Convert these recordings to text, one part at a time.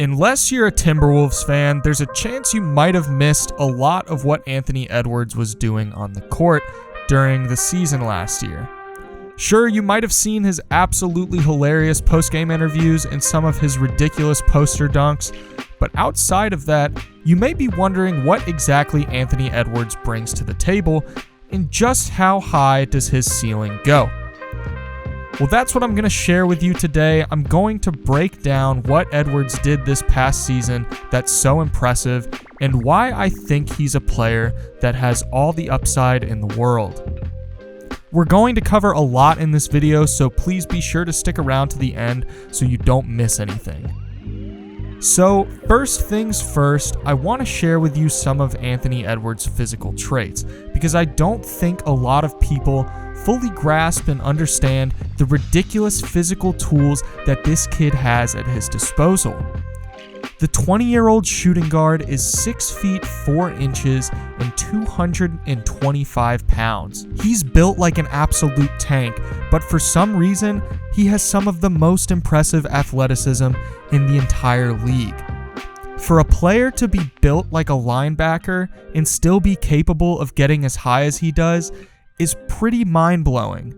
Unless you're a Timberwolves fan, there's a chance you might have missed a lot of what Anthony Edwards was doing on the court during the season last year. Sure, you might have seen his absolutely hilarious post-game interviews and some of his ridiculous poster dunks, but outside of that, you may be wondering what exactly Anthony Edwards brings to the table and just how high does his ceiling go. Well, that's what I'm going to share with you today. I'm going to break down what Edwards did this past season that's so impressive and why I think he's a player that has all the upside in the world. We're going to cover a lot in this video, so please be sure to stick around to the end so you don't miss anything. So, first things first, I want to share with you some of Anthony Edwards' physical traits, because I don't think a lot of people fully grasp and understand the ridiculous physical tools that this kid has at his disposal. The 20-year-old shooting guard is 6 feet 4 inches and 225 pounds. He's built like an absolute tank, but for some reason, he has some of the most impressive athleticism in the entire league. For a player to be built like a linebacker and still be capable of getting as high as he does is pretty mind-blowing.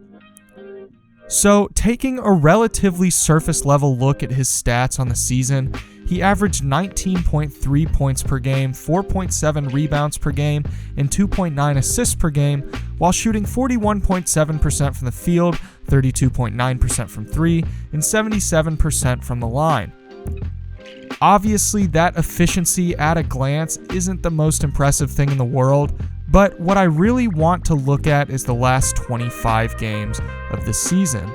So, taking a relatively surface-level look at his stats on the season, he averaged 19.3 points per game, 4.7 rebounds per game, and 2.9 assists per game, while shooting 41.7% from the field, 32.9% from 3, and 77% from the line. Obviously, that efficiency at a glance isn't the most impressive thing in the world, but what I really want to look at is the last 25 games of the season.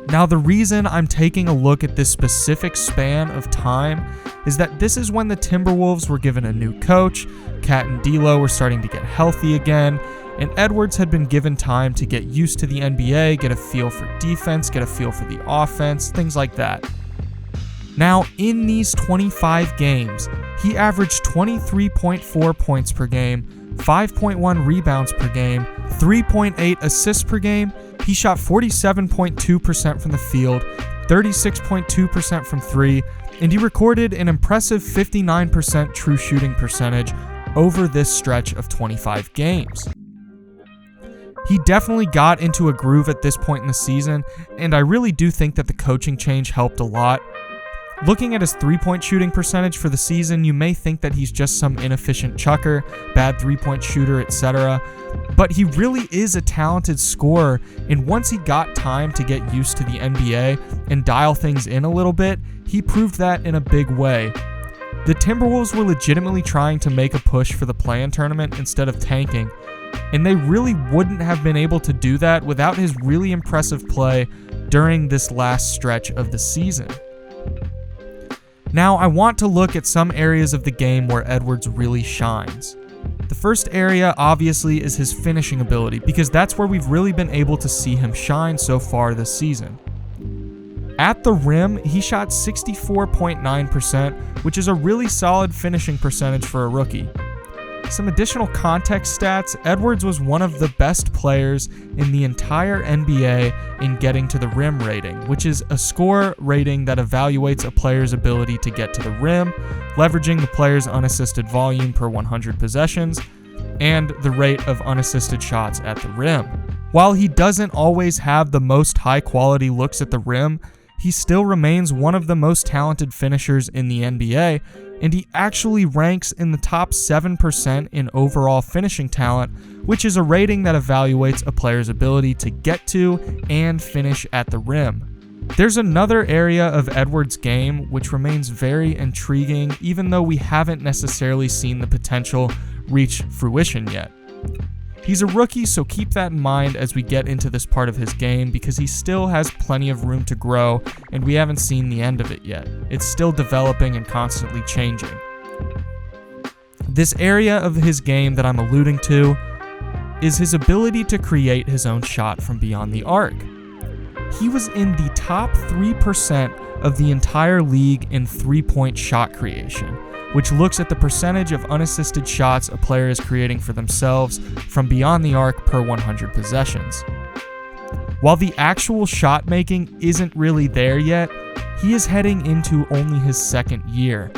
Now, the reason I'm taking a look at this specific span of time is that this is when the Timberwolves were given a new coach, Cat and D'Lo were starting to get healthy again, and Edwards had been given time to get used to the NBA, get a feel for defense, get a feel for the offense, things like that. Now, in these 25 games, he averaged 23.4 points per game, 5.1 rebounds per game, 3.8 assists per game. He shot 47.2% from the field, 36.2% from 3, and he recorded an impressive 59% true shooting percentage over this stretch of 25 games. He definitely got into a groove at this point in the season, and I really do think that the coaching change helped a lot. Looking at his three-point shooting percentage for the season, you may think that he's just some inefficient chucker, bad three-point shooter, etc. But he really is a talented scorer, and once he got time to get used to the NBA and dial things in a little bit, he proved that in a big way. The Timberwolves were legitimately trying to make a push for the play-in tournament instead of tanking, and they really wouldn't have been able to do that without his really impressive play during this last stretch of the season. Now, I want to look at some areas of the game where Edwards really shines. The first area, obviously, is his finishing ability, because that's where we've really been able to see him shine so far this season. At the rim, he shot 64.9%, which is a really solid finishing percentage for a rookie. Some additional context stats: Edwards was one of the best players in the entire NBA in getting to the rim rating, which is a score rating that evaluates a player's ability to get to the rim, leveraging the player's unassisted volume per 100 possessions, and the rate of unassisted shots at the rim. While he doesn't always have the most high-quality looks at the rim, he still remains one of the most talented finishers in the NBA, and he actually ranks in the top 7% in overall finishing talent, which is a rating that evaluates a player's ability to get to and finish at the rim. There's another area of Edwards' game which remains very intriguing, even though we haven't necessarily seen the potential reach fruition yet. He's a rookie, so keep that in mind as we get into this part of his game, because he still has plenty of room to grow, and we haven't seen the end of it yet. It's still developing and constantly changing. This area of his game that I'm alluding to is his ability to create his own shot from beyond the arc. He was in the top 3% of the entire league in three-point shot creation, which looks at the percentage of unassisted shots a player is creating for themselves from beyond the arc per 100 possessions. While the actual shot making isn't really there yet, he is heading into only his second year.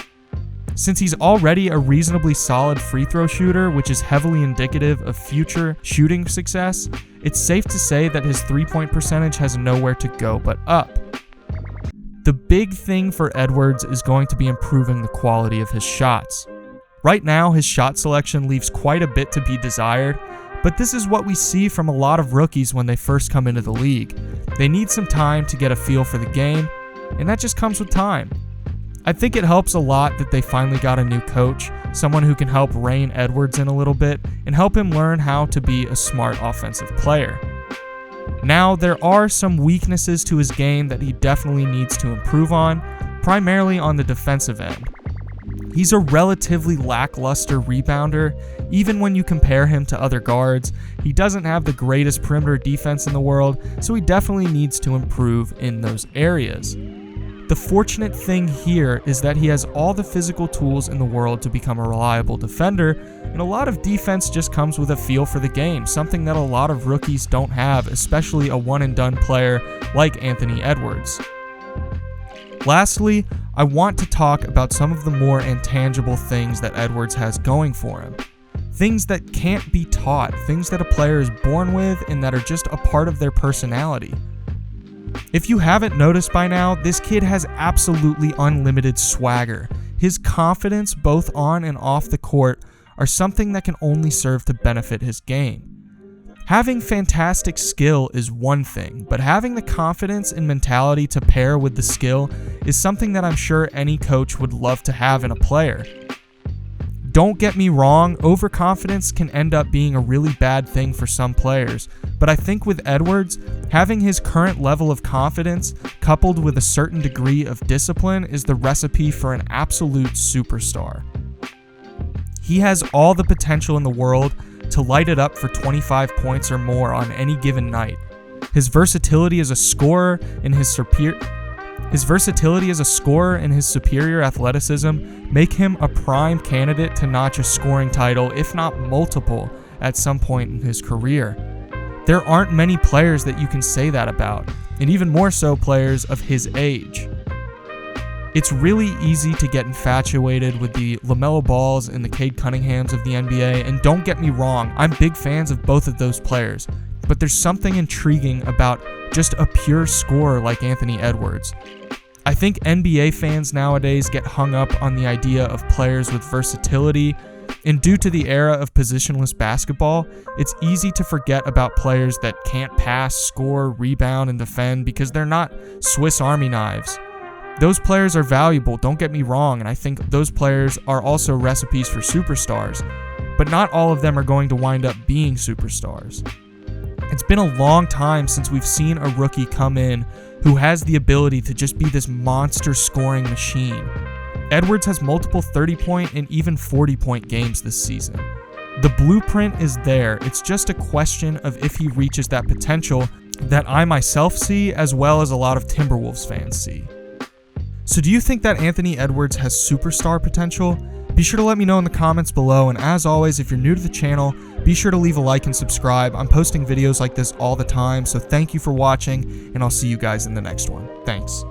Since he's already a reasonably solid free throw shooter, which is heavily indicative of future shooting success, it's safe to say that his three-point percentage has nowhere to go but up. The big thing for Edwards is going to be improving the quality of his shots. Right now, his shot selection leaves quite a bit to be desired, but this is what we see from a lot of rookies when they first come into the league. They need some time to get a feel for the game, and that just comes with time. I think it helps a lot that they finally got a new coach, someone who can help rein Edwards in a little bit and help him learn how to be a smart offensive player. Now, there are some weaknesses to his game that he definitely needs to improve on, primarily on the defensive end. He's a relatively lackluster rebounder. Even when you compare him to other guards, he doesn't have the greatest perimeter defense in the world, so he definitely needs to improve in those areas. The fortunate thing here is that he has all the physical tools in the world to become a reliable defender, and a lot of defense just comes with a feel for the game, something that a lot of rookies don't have, especially a one-and-done player like Anthony Edwards. Lastly, I want to talk about some of the more intangible things that Edwards has going for him. Things that can't be taught, things that a player is born with and that are just a part of their personality. If you haven't noticed by now, this kid has absolutely unlimited swagger. His confidence, both on and off the court, are something that can only serve to benefit his game. Having fantastic skill is one thing, but having the confidence and mentality to pair with the skill is something that I'm sure any coach would love to have in a player. Don't get me wrong, overconfidence can end up being a really bad thing for some players, but I think with Edwards, having his current level of confidence coupled with a certain degree of discipline is the recipe for an absolute superstar. He has all the potential in the world to light it up for 25 points or more on any given night. His versatility as a scorer and his superior athleticism make him a prime candidate to notch a scoring title, if not multiple, at some point in his career. There aren't many players that you can say that about, and even more so players of his age. It's really easy to get infatuated with the LaMelo Balls and the Cade Cunninghams of the NBA, and don't get me wrong, I'm big fans of both of those players, but there's something intriguing about just a pure scorer like Anthony Edwards. I think NBA fans nowadays get hung up on the idea of players with versatility, and due to the era of positionless basketball, it's easy to forget about players that can't pass, score, rebound, and defend because they're not Swiss Army knives. Those players are valuable, don't get me wrong, and I think those players are also recipes for superstars, but not all of them are going to wind up being superstars. It's been a long time since we've seen a rookie come in who has the ability to just be this monster scoring machine. Edwards has multiple 30-point and even 40-point games this season. The blueprint is there, it's just a question of if he reaches that potential that I myself see as well as a lot of Timberwolves fans see. So do you think that Anthony Edwards has superstar potential? Be sure to let me know in the comments below, and as always, if you're new to the channel, be sure to leave a like and subscribe. I'm posting videos like this all the time, so thank you for watching, and I'll see you guys in the next one. Thanks.